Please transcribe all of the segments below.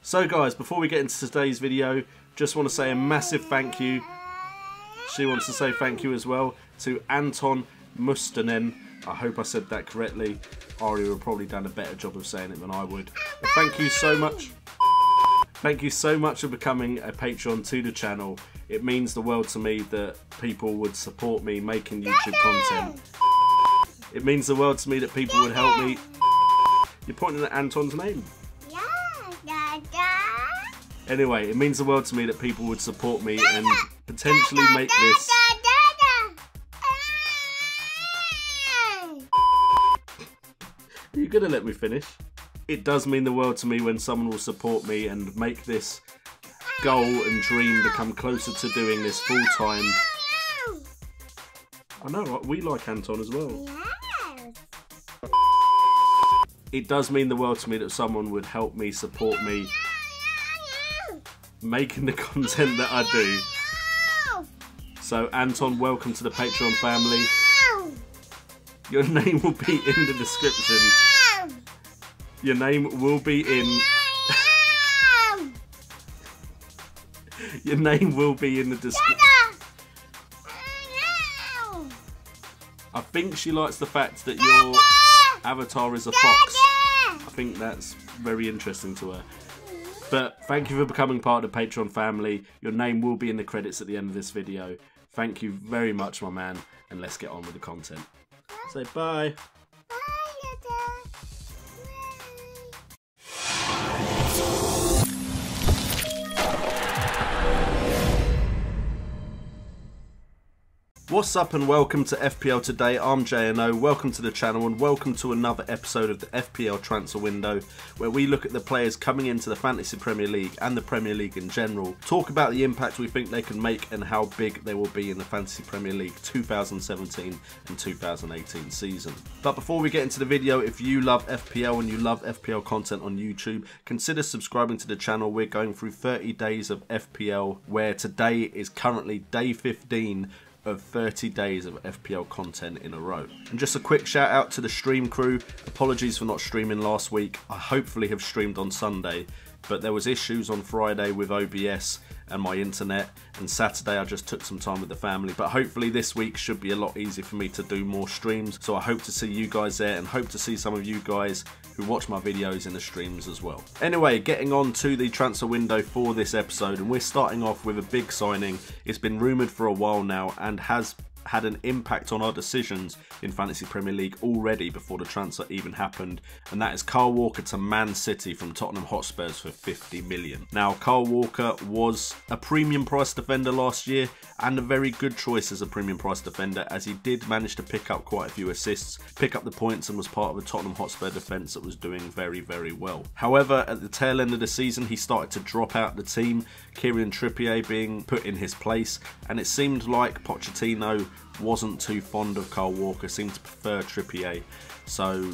So guys, before we get into today's video, just want to say a massive thank you. She wants to say thank you as well to Anton Mustonen. I hope I said that correctly. Ari would probably done a better job of saying it than I would. But thank you so much. Thank you so much for becoming a Patreon to the channel. It means the world to me that people would support me making YouTube content. It means the world to me that people would help me. You're pointing at Anton's name. Anyway, it means the world to me that people would support me and potentially make this. Are you gonna let me finish? It does mean the world to me when someone will support me and make this goal and dream become closer to doing this full time. I know, we like Anton as well. It does mean the world to me that someone would help me, support me, making the content that I do. So Anton, welcome to the Patreon family. Your name will be in the description. Your name will be in. Your name will be in the description. I think she likes the fact that your avatar is a fox. I think that's very interesting to her. But thank you for becoming part of the Patreon family. Your name will be in the credits at the end of this video. Thank you very much, my man, and let's get on with the content. Say bye. What's up and welcome to FPL Today. I'm JNO, welcome to the channel and welcome to another episode of the FPL transfer window where we look at the players coming into the Fantasy Premier League and the Premier League in general, talk about the impact we think they can make and how big they will be in the Fantasy Premier League 2017 and 2018 season. But before we get into the video, if you love FPL and you love FPL content on YouTube, consider subscribing to the channel. We're going through 30 days of FPL where today is currently day 15 of 30 days of FPL content in a row. And just a quick shout out to the stream crew. Apologies for not streaming last week. I hopefully have streamed on Sunday, but there was issues on Friday with OBS and my internet, and Saturday I just took some time with the family, but hopefully this week should be a lot easier for me to do more streams, so I hope to see you guys there and hope to see some of you guys who watch my videos in the streams as well. Anyway, getting on to the transfer window for this episode, and we're starting off with a big signing. It's been rumoured for a while now and has had an impact on our decisions in Fantasy Premier League already before the transfer even happened, and that is Kyle Walker to Man City from Tottenham Hotspurs for 50 million. Now, Kyle Walker was a premium price defender last year and a very good choice as a premium price defender, as he did manage to pick up quite a few assists, pick up the points, and was part of a Tottenham Hotspur defence that was doing very, very well. However, at the tail end of the season, he started to drop out the team, Kieran Trippier being put in his place, and it seemed like Pochettino wasn't too fond of Kyle Walker, seemed to prefer Trippier. So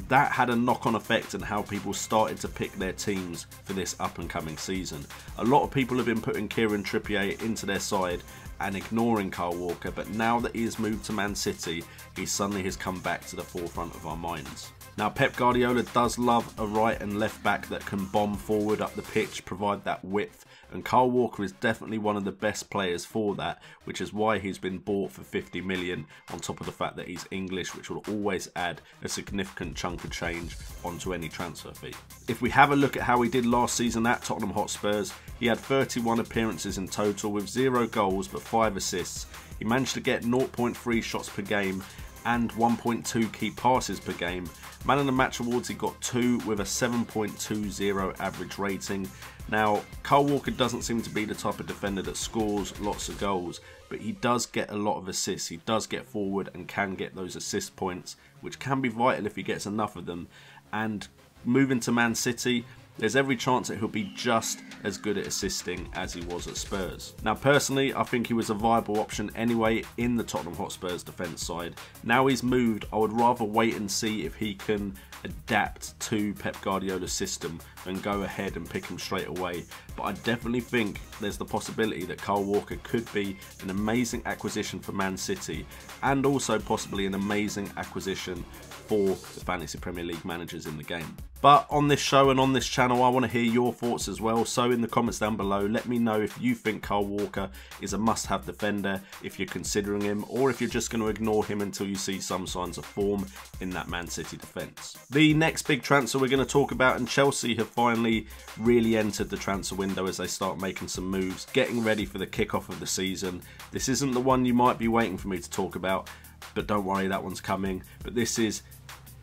that had a knock-on effect on how people started to pick their teams for this up-and-coming season. A lot of people have been putting Kieran Trippier into their side and ignoring Kyle Walker, but now that he has moved to Man City, he suddenly has come back to the forefront of our minds. Now, Pep Guardiola does love a right and left back that can bomb forward up the pitch, provide that width, and Kyle Walker is definitely one of the best players for that, which is why he's been bought for 50 million, on top of the fact that he's English, which will always add a significant chunk of change onto any transfer fee. If we have a look at how he did last season at Tottenham Hotspurs, he had 31 appearances in total with 0 goals but 5 assists. He managed to get 0.3 shots per game and 1.2 key passes per game. Man of the Match awards, he got 2 with a 7.20 average rating. Now, Kyle Walker doesn't seem to be the type of defender that scores lots of goals, but he does get a lot of assists. He does get forward and can get those assist points, which can be vital if he gets enough of them. And moving to Man City, there's every chance that he'll be just as good at assisting as he was at Spurs. Now, personally, I think he was a viable option anyway in the Tottenham Hotspurs defence side. Now he's moved, I would rather wait and see if he can adapt to Pep Guardiola's system than go ahead and pick him straight away. But I definitely think there's the possibility that Kyle Walker could be an amazing acquisition for Man City, and also possibly an amazing acquisition for the Fantasy Premier League managers in the game. But on this show and on this channel, I want to hear your thoughts as well. So in the comments down below, let me know if you think Kyle Walker is a must-have defender, if you're considering him, or if you're just going to ignore him until you see some signs of form in that Man City defence. The next big transfer we're going to talk about, and Chelsea have finally really entered the transfer window as they start making some moves, getting ready for the kickoff of the season. This isn't the one you might be waiting for me to talk about, but don't worry, that one's coming. But this is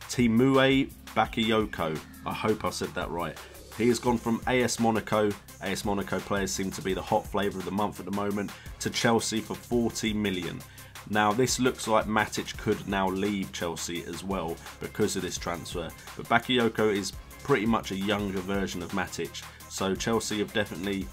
Tiémoué Bakayoko. I hope I said that right. He has gone from AS Monaco. AS Monaco players seem to be the hot flavour of the month at the moment, to Chelsea for 40 million. Now this looks like Matic could now leave Chelsea as well because of this transfer. But Bakayoko is pretty much a younger version of Matic. So Chelsea have definitely,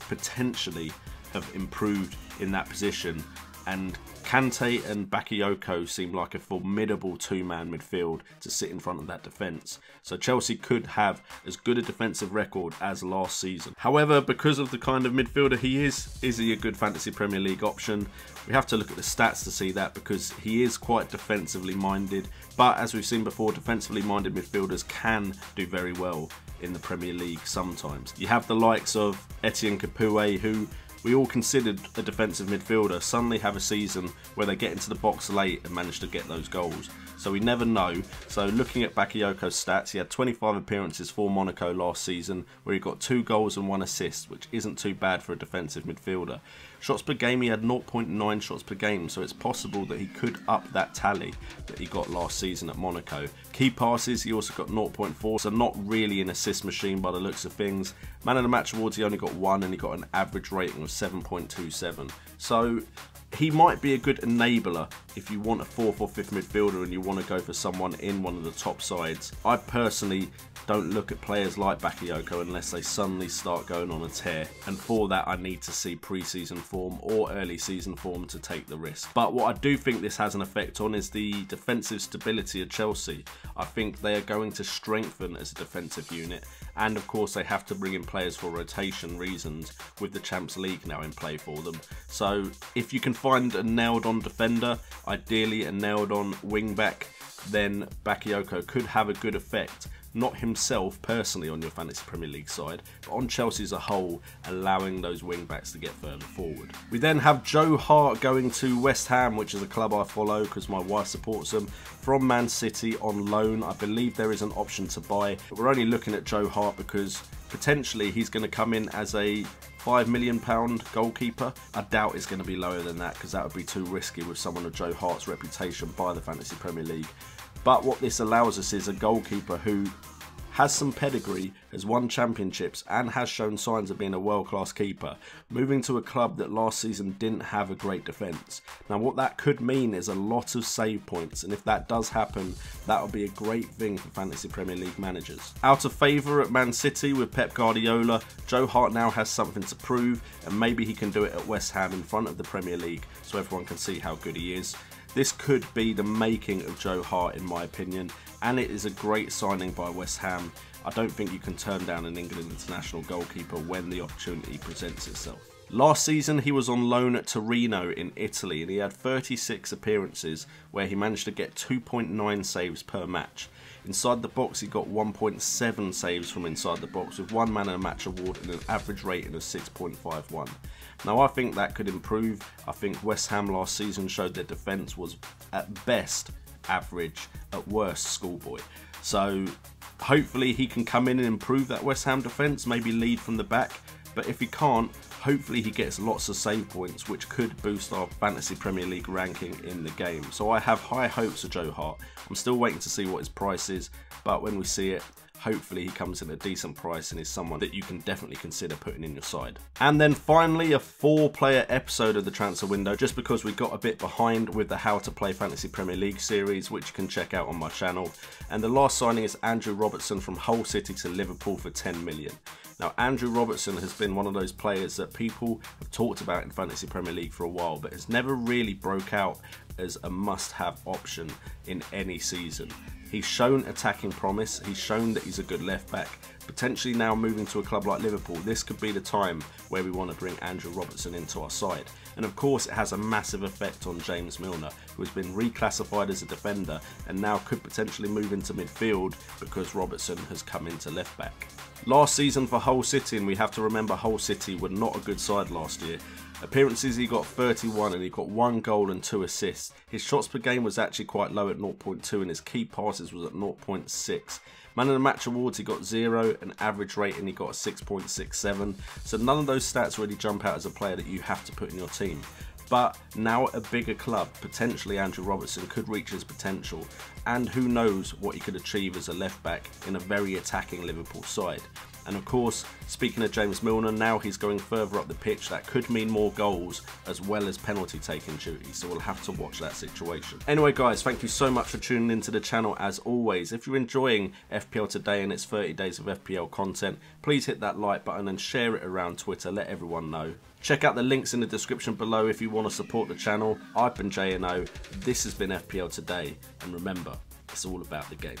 potentially, have improved in that position. And Kante and Bakayoko seem like a formidable two-man midfield to sit in front of that defence. So Chelsea could have as good a defensive record as last season. However, because of the kind of midfielder he is he a good fantasy Premier League option? We have to look at the stats to see that, because he is quite defensively minded. But as we've seen before, defensively minded midfielders can do very well in the Premier League sometimes. You have the likes of Etienne Capoue, who we all considered a defensive midfielder, suddenly have a season where they get into the box late and manage to get those goals. So we never know. So looking at Bakayoko's stats, he had 25 appearances for Monaco last season, where he got 2 goals and 1 assist, which isn't too bad for a defensive midfielder. Shots per game, he had 0.9 shots per game, so it's possible that he could up that tally that he got last season at Monaco. Key passes, he also got 0.4, so not really an assist machine by the looks of things. Man of the Match awards, he only got 1, and he got an average rating of 7.27. So he might be a good enabler if you want a 4th or 5th midfielder and you want to go for someone in one of the top sides. I personally don't look at players like Bakayoko unless they suddenly start going on a tear, and for that I need to see pre-season form or early season form to take the risk. But what I do think this has an effect on is the defensive stability of Chelsea. I think they are going to strengthen as a defensive unit, and of course they have to bring in players for rotation reasons with the Champions League now in play for them. So if you can find a nailed on defender, ideally a nailed on wing back, then Bakayoko could have a good effect. Not himself personally on your fantasy Premier League side, but on Chelsea as a whole, allowing those wing backs to get further forward. We then have Joe Hart going to West Ham, which is a club I follow because my wife supports them, from Man City on loan. I believe there is an option to buy, but we're only looking at Joe Hart because potentially he's going to come in as a £5 million goalkeeper. I doubt it's going to be lower than that, because that would be too risky with someone of Joe Hart's reputation by the fantasy Premier League. But what this allows us is a goalkeeper who has some pedigree, has won championships, and has shown signs of being a world-class keeper, moving to a club that last season didn't have a great defence. Now what that could mean is a lot of save points, and if that does happen, that would be a great thing for fantasy Premier League managers. Out of favour at Man City with Pep Guardiola, Joe Hart now has something to prove, and maybe he can do it at West Ham in front of the Premier League so everyone can see how good he is. This could be the making of Joe Hart in my opinion, and it is a great signing by West Ham. I don't think you can turn down an England international goalkeeper when the opportunity presents itself. Last season he was on loan at Torino in Italy, and he had 36 appearances where he managed to get 2.9 saves per match. Inside the box he got 1.7 saves from inside the box, with 1 man of the match award and an average rating of 6.51. Now I think that could improve. I think West Ham last season showed their defence was at best average, at worst schoolboy. So hopefully he can come in and improve that West Ham defence, maybe lead from the back. But if he can't, hopefully he gets lots of save points, which could boost our fantasy Premier League ranking in the game. So I have high hopes of Joe Hart. I'm still waiting to see what his price is, but when we see it, hopefully he comes in at a decent price and is someone that you can definitely consider putting in your side. And then finally, a 4-player episode of the transfer window, just because we got a bit behind with the How to Play Fantasy Premier League series, which you can check out on my channel. And the last signing is Andrew Robertson from Hull City to Liverpool for 10 million. Now Andrew Robertson has been one of those players that people have talked about in Fantasy Premier League for a while, but has never really broke out as a must-have option in any season. He's shown attacking promise, he's shown that he's a good left back. Potentially now moving to a club like Liverpool, this could be the time where we want to bring Andrew Robertson into our side. And of course it has a massive effect on James Milner, who has been reclassified as a defender and now could potentially move into midfield because Robertson has come into left back. Last season for Hull City, and we have to remember Hull City were not a good side last year. Appearances, he got 31 and he got 1 goal and 2 assists. His shots per game was actually quite low at 0.2 and his key passes was at 0.6. Man of the Match awards, he got 0, and average rating he got a 6.67. So none of those stats really jump out as a player that you have to put in your team. But now at a bigger club, potentially Andrew Robertson could reach his potential, and who knows what he could achieve as a left back in a very attacking Liverpool side. And of course, speaking of James Milner, now he's going further up the pitch. That could mean more goals as well as penalty taking duty, so we'll have to watch that situation. Anyway guys, thank you so much for tuning into the channel as always. If you're enjoying FPL today and its 30 days of FPL content, please hit that like button and share it around Twitter, let everyone know. Check out the links in the description below if you want to support the channel. I've been JNO, this has been FPL Today, and remember, it's all about the game.